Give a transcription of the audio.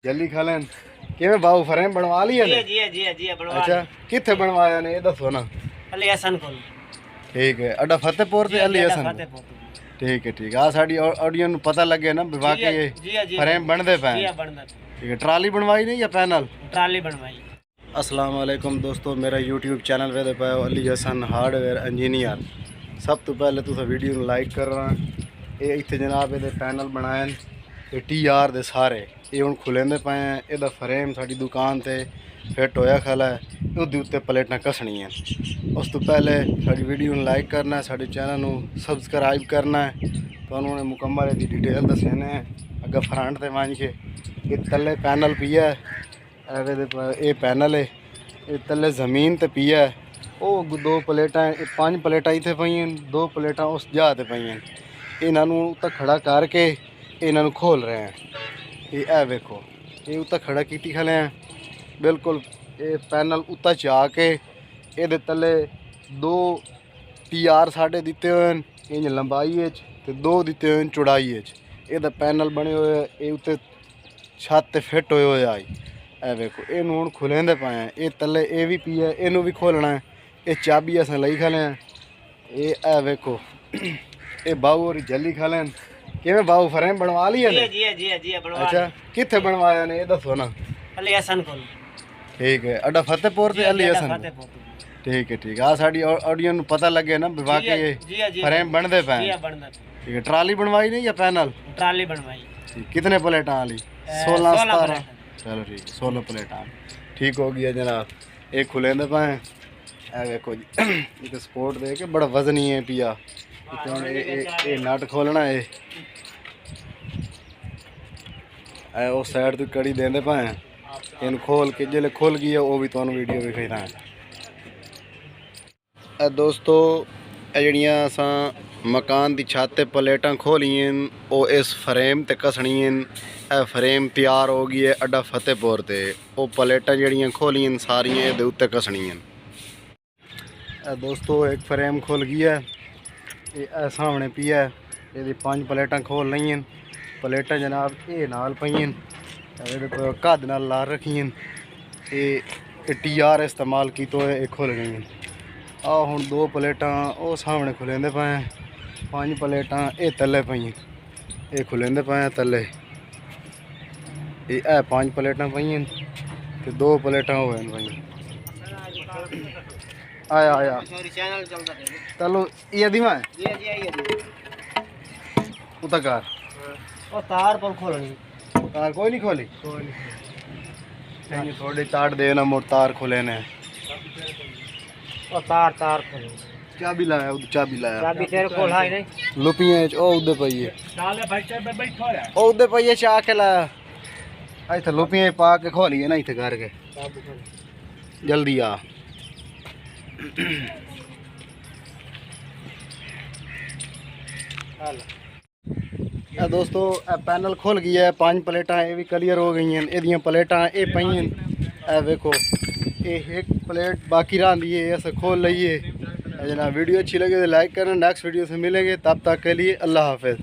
जल्दी खा लें किवें बाऊ फ्रेम बनवा लिया ने? जी बनवा। अच्छा किथे बनवाया ने ये दसो ना। अली हसन को। ठीक है अड्डा फतेहपुर ते अली हसन। ठीक है आ साडी ऑडियो नु पता लगे ना वाकई ये फ्रेम बनदे पे। ठीक है ट्राली बनवाई नहीं या पैनल? ट्राली बनवाई। अस्सलाम वालेकुम दोस्तों, मेरा यूट्यूब चैनल वेदे पे अली हसन हार्डवेयर इंजीनियर। सब तो पहले तुस वीडियो नु लाइक करना। ये इत्थे जनाब ये पैनल बनाए ये TR दे सारे ये हुण खुलेंदे पे हैं। एदा फ्रेम साडी दुकान ते फिट होया खला है, उसदे उत्ते प्लेटां कसणियां। उस तो पहले साडी वीडियो नु लाइक करना है, साडे चैनल नु सबसक्राइब करना है। तुहानूं ने मुकम्मल दी डिटेल दसने अगर फ्रंट ते वंज के ये तले पैनल पिया ये पैनल है ये तले ज़मीन ते पिया है। वो दो प्लेटां 5 प्लेटां इत्थे पईयां, 2 प्लेटां उस जगह ते पईयां। इन्हां उत्ते खड़ा करके इन्हां खोल रहे हैं। ये वेखो ये उत्ते खड़ा कीती खले हैं बिल्कुल। ये पैनल उत्ते चा के ये तले 2 TR साढ़े दिते हुए हैं इंज लंबाई ते 2 दिते हुए चौड़ाई। ये पैनल बने हुए ये उत्ते छत ते फिट होए हुए आई। ए वेखो इनू हुण खुलेंदे पे हैं। ये तले ये भी पी है, इनू भी खोलना है। ये चाबी असें लई खले हैं। ये ए वेखो ये बाऊ और जल्दी खले हैं किवें बाऊ फ्रेम बनवा लिया ने? जी बनवा। अच्छा किथे बनवाया ने ये दसो ना। अली हसन को। ठीक है अड्डा फतेहपुर ते अली हसन। ठीक है आ साडी ऑडियो नु पता लगे ना वाकई ये फ्रेम बनदे पे हैं। ठीक है ट्राली बनवाई नहीं या पैनल? ट्राली बनवाई। ठीक कितने प्लेटां वाली? 16 17। चलो ठीक है 16 प्लेटां ठीक हो गया जनाब। एक खुलेंदे पे हैं। ए देखो जी ये सपोर्ट दे के बड़ा वजन ही है पिया। ये नट खोलना है उस साइड तो कड़ी देंदे पे हैं। इन खोल के जिले खुल गई है वो भी तुहानूं वीडियो दिखाई है। दोस्तों जड़ियाँ असां मकान की छत ते प्लेटां खोलियां वो इस फ्रेम ते कसणियां। फ्रेम तैयार हो गई है अड्डा फतेहपुर ते। वो प्लेटां जड़ियां खोलियां सारियां ये उत्ते कसणियां। दोस्तों एक फ्रेम खुल गई है ये सामने पिया है। ये 5 प्लेटां खोल लईयां। प्लेटां जनाब ये नाल पईयां कद नाल ला रखियां। ये TR इस्तेमाल की तो ये खुल गई। आ हुण 2 प्लेटां वो सामने खुलेंदे पे हैं। 5 प्लेटां ये तले पईयां ये खुलेंदे पे हैं तले। ये 5 प्लेटां पईयां ते 2 प्लेटां होए पईयां। आया चलो ये दी मैं उता कर ओ तार पर खोलनी। तार कोई नहीं खोली? थोड़ी तार देना मोट तार खोले ने। ओ तार खोली। चाबी लाया चाबी लाया। चाबी तेरे कोल है नहीं? लुपियां ओ उदे पईए डाले बैठे पे बैठो है ओ उदे पईए चा के लाया। इथे लुपियां पा के खोलिए ना इथे करके जल्दी आ। दोस्तों पैनल खुल गया है। 5 प्लेटां ये भी क्लियर हो गई हैं। एदियां प्लेटां ये पईयां वेखो ये एक प्लेट बाकी रही है अस खोल लीए। जना वीडियो अच्छी लगे तो लाइक करना। नेक्स्ट वीडियो से मिलेंगे तब तक के लिए अल्लाह हाफिज़।